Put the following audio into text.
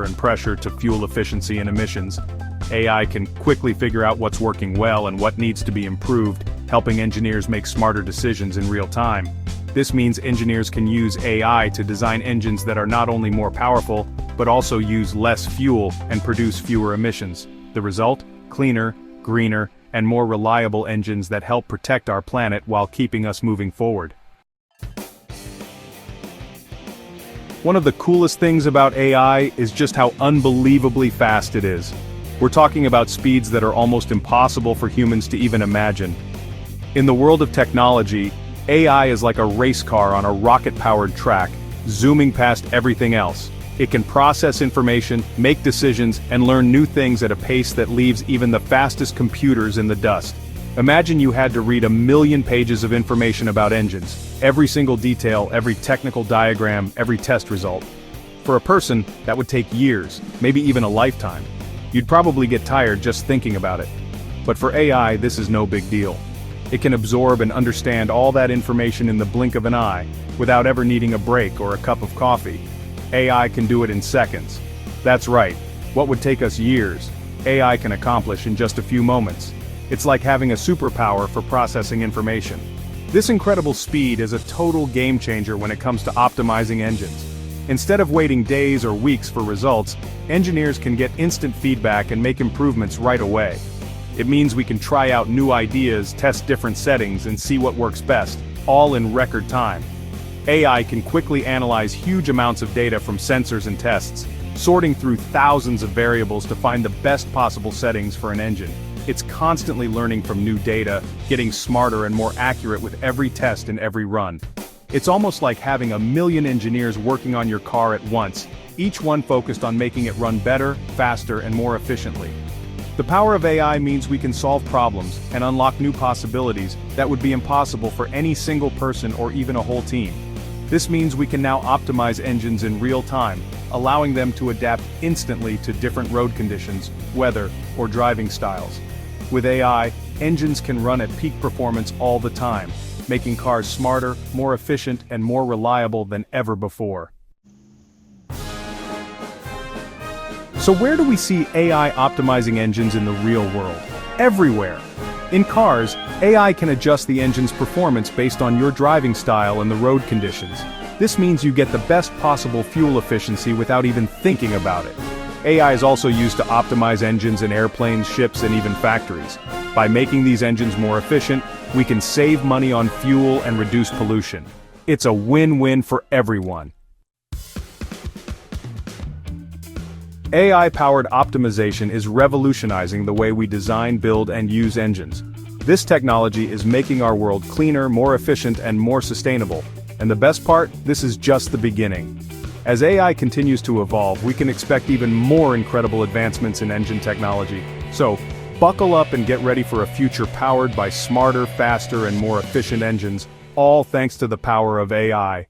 and pressure to fuel efficiency and emissions. AI can quickly figure out what's working well and what needs to be improved, helping engineers make smarter decisions in real time. This means engineers can use AI to design engines that are not only more powerful, but also use less fuel and produce fewer emissions. The result? Cleaner, greener, and more reliable engines that help protect our planet while keeping us moving forward. One of the coolest things about AI is just how unbelievably fast it is. We're talking about speeds that are almost impossible for humans to even imagine. In the world of technology, AI is like a race car on a rocket-powered track, zooming past everything else. It can process information, make decisions, and learn new things at a pace that leaves even the fastest computers in the dust. Imagine you had to read 1,000,000 pages of information about engines, every single detail, every technical diagram, every test result. For a person, that would take years, maybe even a lifetime. You'd probably get tired just thinking about it. But for AI, this is no big deal. It can absorb and understand all that information in the blink of an eye, without ever needing a break or a cup of coffee. AI can do it in seconds. That's right, what would take us years, AI can accomplish in just a few moments. It's like having a superpower for processing information. This incredible speed is a total game changer when it comes to optimizing engines. Instead of waiting days or weeks for results, engineers can get instant feedback and make improvements right away. It means we can try out new ideas, test different settings, and see what works best, all in record time. AI can quickly analyze huge amounts of data from sensors and tests, sorting through thousands of variables to find the best possible settings for an engine. It's constantly learning from new data, getting smarter and more accurate with every test and every run. It's almost like having 1,000,000 engineers working on your car at once, each one focused on making it run better, faster, and more efficiently. The power of AI means we can solve problems and unlock new possibilities that would be impossible for any single person or even a whole team. This means we can now optimize engines in real time, allowing them to adapt instantly to different road conditions, weather, or driving styles. With AI, engines can run at peak performance all the time, making cars smarter, more efficient, and more reliable than ever before. So where do we see AI optimizing engines in the real world? Everywhere! In cars, AI can adjust the engine's performance based on your driving style and the road conditions. This means you get the best possible fuel efficiency without even thinking about it. AI is also used to optimize engines in airplanes, ships, and even factories. By making these engines more efficient, we can save money on fuel and reduce pollution. It's a win-win for everyone. AI-powered optimization is revolutionizing the way we design, build, and use engines. This technology is making our world cleaner, more efficient, and more sustainable. And the best part, this is just the beginning. As AI continues to evolve, we can expect even more incredible advancements in engine technology. So, buckle up and get ready for a future powered by smarter, faster, and more efficient engines, all thanks to the power of AI.